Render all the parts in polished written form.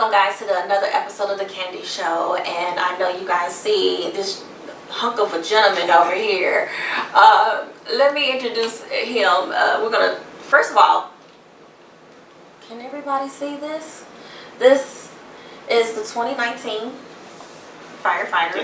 Welcome guys to another episode of the Candy Show, and I know you guys see this hunk of a gentleman over here. Let me introduce him. We're gonna, first of all, can everybody see this? This is the 2019 Firefighter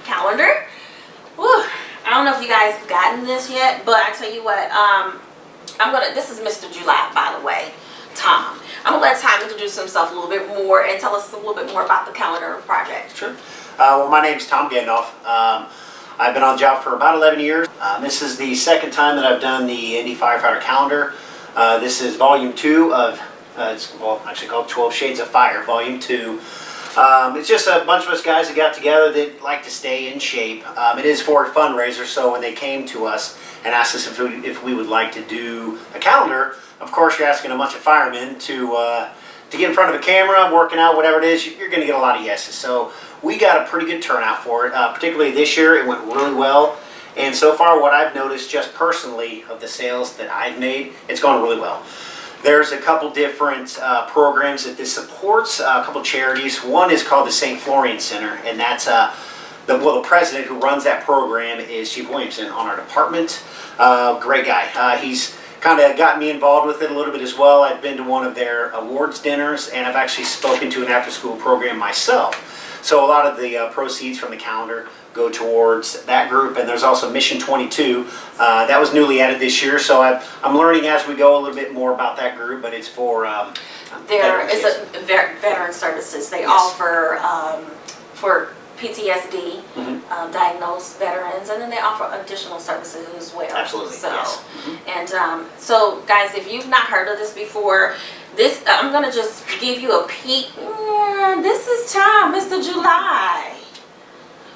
Calendar. Whew. I don't know if you guys gotten this yet, but I tell you what, this is Mr. July, by the way, Tom. I'm going to let Tom introduce himself a little bit more and tell us a little bit more about the calendar project. Sure. Well, my name's Tom Gandolf. I've been on the job for about 11 years. This is the second time that I've done the Indy Firefighter Calendar. This is volume 2 of, it's actually called 12 Shades of Fire, volume 2. It's just a bunch of us guys that got together that like to stay in shape. It is for a fundraiser, so when they came to us and asked us if we would like to do a calendar, of course you're asking a bunch of firemen to get in front of a camera, working out, whatever it is, you're going to get a lot of yeses. So we got a pretty good turnout for it. Particularly this year, it went really well. And so far what I've noticed just personally of the sales that I've made, it's gone really well. There's a couple different programs that this supports, a couple charities. One is called the St. Florian Center, and that's the president who runs that program is Chief Williamson on our department. Great guy. He's kind of got me involved with it a little bit as well. I've been to one of their awards dinners, and I've actually spoken to an after-school program myself. So a lot of the proceeds from the calendar go towards that group, and there's also Mission 22 that was newly added this year. So I'm learning as we go a little bit more about that group, but it's for veteran services. They offer for PTSD diagnosed veterans, and then they offer additional services as well. Absolutely. So, yes. And so guys, if you've not heard of this before, this I'm gonna just give you a peek. This is Tom, Mr. July.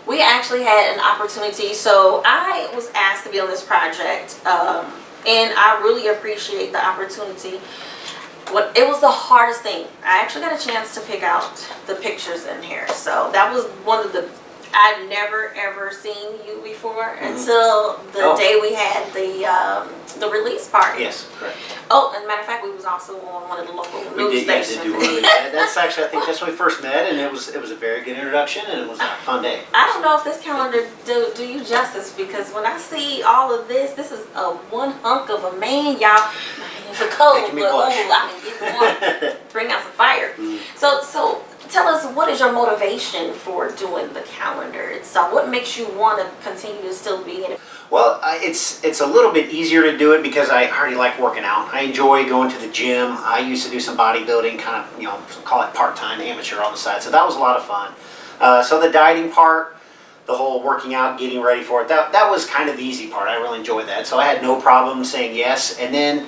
We actually had an opportunity, so I was asked to be on this project, and I really appreciate the opportunity. It was the hardest thing. I actually got a chance to pick out the pictures in here, so that was one of the, I've never ever seen you before until the day we had the release party. Yes, correct. Oh, and matter of fact, we was also on one of the local news stations. That's actually, I think that's when we first met, and it was a very good introduction, and it was a fun day. I don't know if this calendar do you justice, because when I see all of this is a one hunk of a man, y'all. It's a cold, but I can get one. Bring out some fire. So tell us, what is your motivation for doing the calendar itself? What makes you want to continue to still be in it? Well, it's a little bit easier to do it because I already like working out. I enjoy going to the gym. I used to do some bodybuilding, kind of, call it part-time, amateur on the side. So that was a lot of fun. So the dieting part, the whole working out, getting ready for it, that was kind of the easy part. I really enjoyed that. So I had no problem saying yes. And then,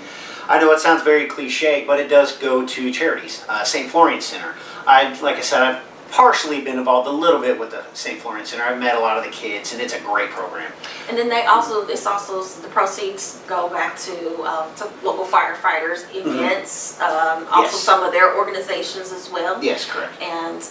I know it sounds very cliche, but it does go to charities. St. Florian Center. Like I said, I've partially been involved a little bit with the St. Florian Center. I've met a lot of the kids, and it's a great program. And then the proceeds go back to local firefighters events, also some of their organizations as well. Yes, correct. And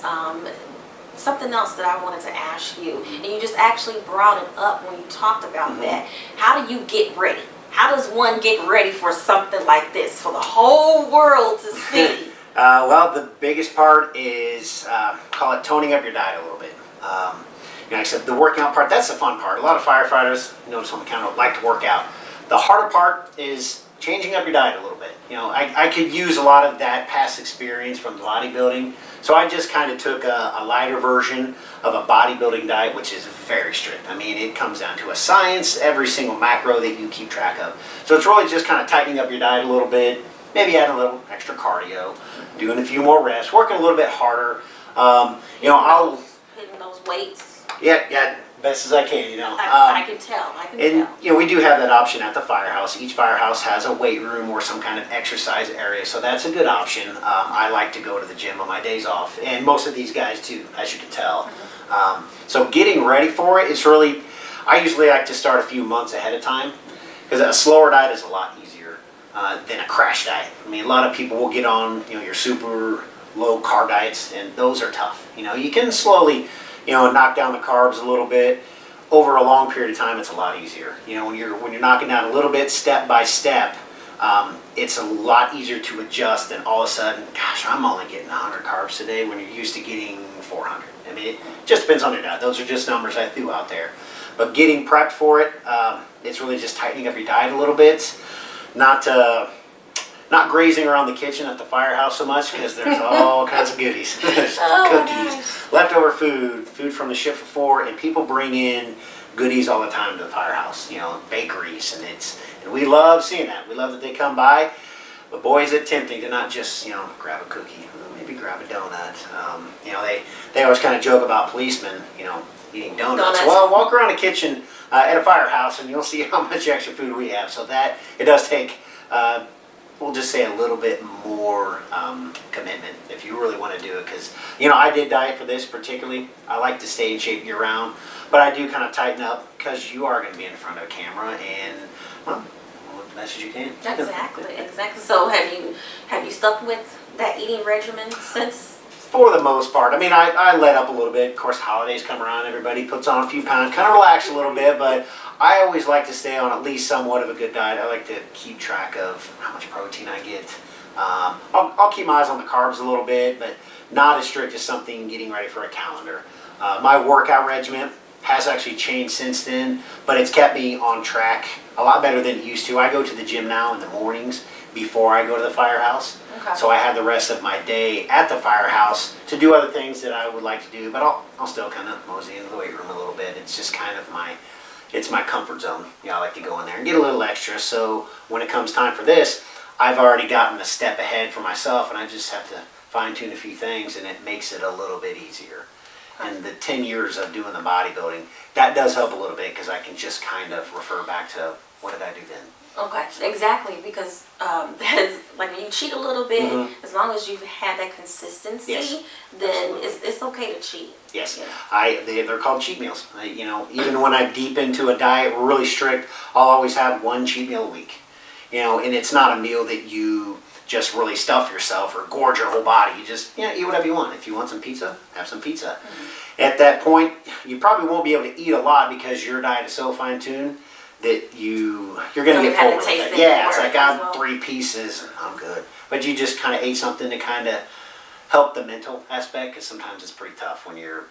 something else that I wanted to ask you, and you just actually brought it up when you talked about that. How do you get ready? How does one get ready for something like this for the whole world to see? Well, the biggest part is, call it toning up your diet a little bit. Like I said, the working out part, that's the fun part. A lot of firefighters, notice on the counter, like to work out. The harder part is changing up your diet a little bit. I could use a lot of that past experience from bodybuilding, so I just kind of took a lighter version of a bodybuilding diet, which is very strict. I mean, it comes down to a science, every single macro that you keep track of. So it's really just kind of tightening up your diet a little bit, maybe add a little extra cardio, doing a few more reps, working a little bit harder. I'll hitting those weights. Yeah, best as I can. I can tell. And we do have that option at the firehouse. Each firehouse has a weight room or some kind of exercise area, so that's a good option. I like to go to the gym on my days off, and most of these guys too, as you can tell. So getting ready for it, I usually like to start a few months ahead of time, because a slower diet is a lot easier than a crash diet. I mean, a lot of people will get on your super low carb diets, and those are tough. You can slowly knock down the carbs a little bit. Over a long period of time, it's a lot easier. When you're knocking down a little bit, step by step, it's a lot easier to adjust than all of a sudden, gosh, I'm only getting 100 carbs today when you're used to getting 400. I mean, it just depends on your diet. Those are just numbers I threw out there. But getting prepped for it, it's really just tightening up your diet a little bit. Not grazing around the kitchen at the firehouse so much, because there's all kinds of goodies. There's cookies, leftover food from the shift before, and people bring in goodies all the time to the firehouse, bakeries, and we love seeing that. We love that they come by, but boy, is it tempting to not just, grab a cookie, maybe grab a donut. They always kind of joke about policemen, eating donuts. Well, walk around a kitchen at a firehouse and you'll see how much extra food we have. So that, it does take, we'll just say a little bit more commitment if you really want to do it. Because, I did diet for this particularly. I like to stay in shape year round, but I do kind of tighten up because you are going to be in front of a camera and, well, the best as you can. Exactly. So have you stuck with that eating regimen since? For the most part. I mean, I let up a little bit. Of course, holidays come around, everybody puts on a few pounds, kind of relax a little bit, but I always like to stay on at least somewhat of a good diet. I like to keep track of how much protein I get. I'll keep my eyes on the carbs a little bit, but not as strict as something getting ready for a calendar. My workout regimen has actually changed since then, but it's kept me on track a lot better than it used to. I go to the gym now in the mornings before I go to the firehouse. Okay. So I have the rest of my day at the firehouse to do other things that I would like to do, but I'll still kind of mosey into the weight room a little bit. It's just kind of it's my comfort zone. I like to go in there and get a little extra, so when it comes time for this, I've already gotten a step ahead for myself, and I just have to fine tune a few things, and it makes it a little bit easier. And the 10 years of doing the bodybuilding, that does help a little bit, because I can just kind of refer back to what did I do then. Okay, exactly, because that's like when you cheat a little bit, as long as you've had that consistency, yes, then it's okay to cheat. Yes, they're called cheat meals. Even when I'm deep into a diet, really strict, I'll always have one cheat meal a week. And it's not a meal that you just really stuff yourself or gorge your whole body. You just eat whatever you want. If you want some pizza, have some pizza. At that point, you probably won't be able to eat a lot because your diet is so fine-tuned that you're going to get full with it. Yeah, it's like I have 3 pieces and I'm good. But you just kind of ate something to kind of help the mental aspect, because sometimes it's pretty tough when you're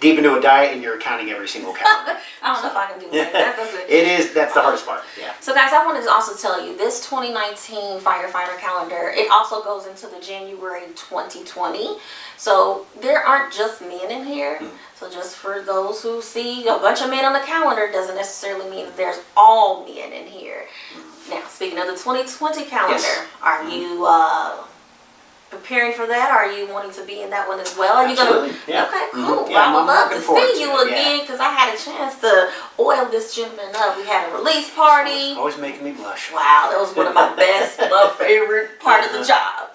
deep into a diet and you're counting every single calorie. I don't know if I can do that. That's the hardest part. Yeah. So guys, I wanted to also tell you this 2019 Firefighter Calendar, it also goes into the January 2020. So there aren't just men in here. So just for those who see a bunch of men on the calendar doesn't necessarily mean that there's all men in here. Now, speaking of the 2020 calendar, yes. Are you preparing for that? Are you wanting to be in that one as well? Are you Absolutely. gonna? Okay, cool. Yeah, I would love to see you it. again, because I had a chance to oil this gentleman up. We had a release party. Always making me blush. Wow, that was one of my best, my favorite part of the job.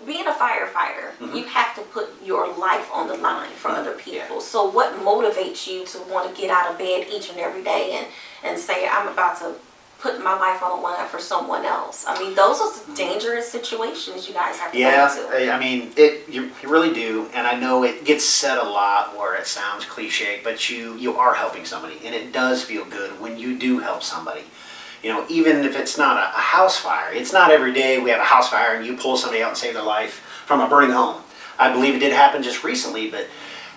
Being a firefighter, you have to put your life on the line for other people. Yeah. So what motivates you to want to get out of bed each and every day and say, I'm about to put my life on the line for someone else? I mean, those are dangerous situations you guys have to go into. I mean, you really do, and I know it gets said a lot where it sounds cliche, but you are helping somebody, and it does feel good when you do help somebody. Even if it's not a house fire, it's not every day we have a house fire and you pull somebody out and save their life from a burning home. I believe it did happen just recently, but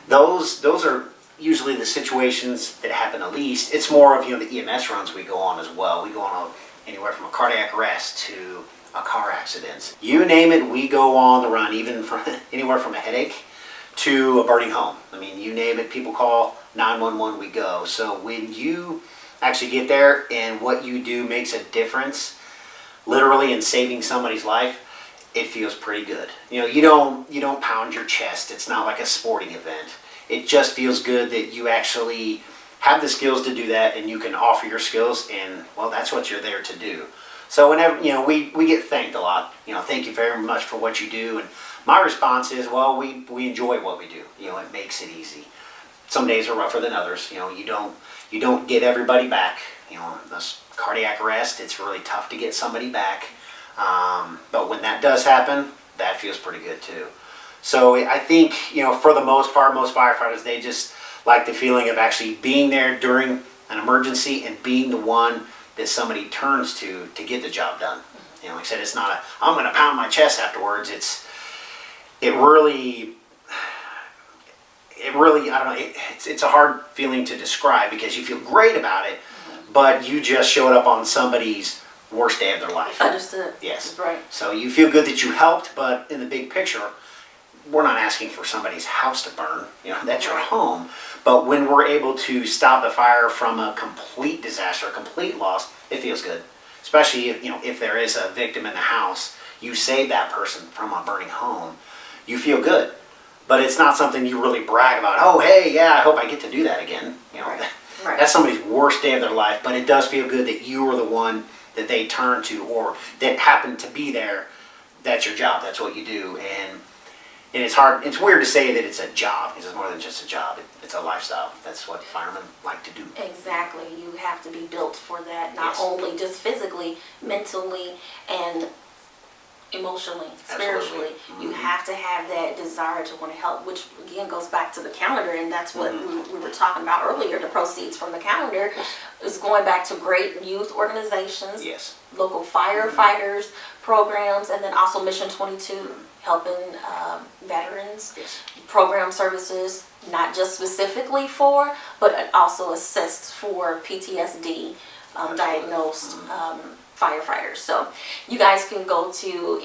those are usually the situations that happen the least. It's more of the EMS runs we go on as well. We go on anywhere from a cardiac arrest to a car accident. You name it, we go on the run, even from anywhere from a headache to a burning home. I mean, you name it, people call 911, we go. So when you actually get there and what you do makes a difference, literally in saving somebody's life, it feels pretty good. You don't pound your chest. It's not like a sporting event. It just feels good that you actually have the skills to do that, and you can offer your skills, and well, that's what you're there to do. So whenever we get thanked a lot. Thank you very much for what you do, and my response is, well, we enjoy what we do. It makes it easy. Some days are rougher than others. You don't get everybody back. This cardiac arrest, it's really tough to get somebody back. But when that does happen, that feels pretty good too. So I think, for the most part, most firefighters, they just like the feeling of actually being there during an emergency and being the one that somebody turns to get the job done. You know, like I said, it's not a, I'm going to pound my chest afterwards. It really, I don't know, it's a hard feeling to describe because you feel great about it, but you just showed up on somebody's worst day of their life. Understood. Yes. Right. So you feel good that you helped, but in the big picture, we're not asking for somebody's house to burn. You know, that's your home. But when we're able to stop the fire from a complete disaster, a complete loss, it feels good. Especially if, you know, if there is a victim in the house, you save that person from a burning home, you feel good. But it's not something you really brag about. Oh, hey, yeah, I hope I get to do that again. You know, Right. that's somebody's worst day of their life. But it does feel good that you were the one that they turn to, or that happened to be there. That's your job. That's what you do. And it's hard. It's weird to say that it's a job. It's more than just a job. It's a lifestyle. That's what firemen like to do. Exactly. You have to be built for that, not Yes. only just physically, mentally, and emotionally, spiritually. You have to have that desire to want to help, which again goes back to the calendar, and that's what we were talking about earlier. The proceeds from the calendar is going back to great youth organizations, Yes. local firefighters programs, and then also Mission 22, helping veterans, Yes. program services, not just specifically for, but it also assists for PTSD diagnosed firefighters. So you guys can go to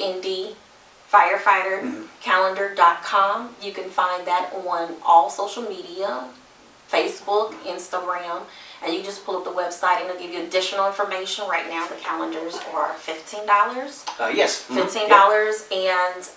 Indyfirefightercalendar.com. You can find that on all social media, Facebook, Instagram, and you just pull up the website and it'll give you additional information. Right now the calendars are $15. Yes. $15 and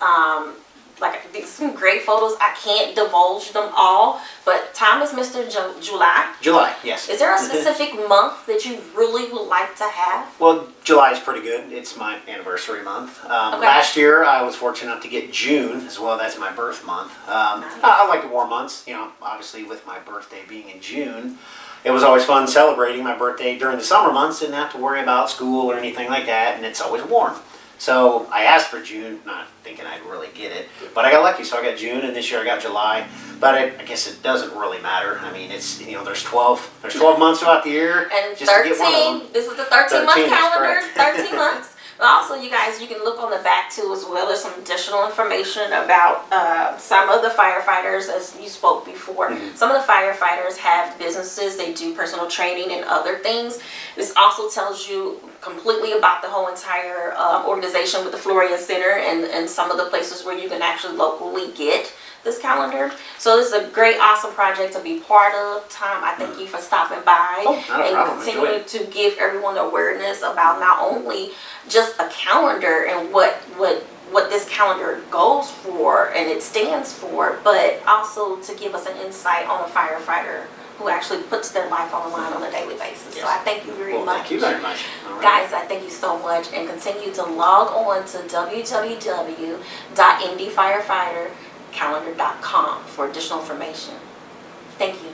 like these some great photos. I can't divulge them all, but time is Mr. July. July, yes. Is there a specific month that you really would like to have? Well, July is pretty good. It's my anniversary month. Last year, I was fortunate enough to get June as well. That's my birth month. I like the warm months. You know, obviously with my birthday being in June, it was always fun celebrating my birthday during the summer months. Didn't have to worry about school or anything like that, and it's always warm. So I asked for June, not thinking I'd really get it, but I got lucky. So I got June, and this year I got July. But I guess it doesn't really matter. I mean, it's, you know, there's 12 months throughout the year, And just 13, to get one of them. this is the 13-month 13, that's calendar, correct. 13 months. But also, you guys, you can look on the back too as well. There's some additional information about some of the firefighters, as you spoke before. Some of the firefighters have businesses, they do personal training and other things. This also tells you completely about the whole entire organization with the Florida Center and some of the places where you can actually locally get this calendar. So this is a great, awesome project to be part of. Tom, I thank you for stopping by Oh, not a and problem. Enjoy continuing it. to give everyone awareness about not only just a calendar and what this calendar goes for and it stands for, but also to give us an insight on a firefighter who actually puts their life on the line on a daily basis. Yes. So I thank you very Well, much. thank you very much. All right. Guys, I thank you so much, and continue to log on to www.indyfirefightercalendar.com for additional information. Thank you.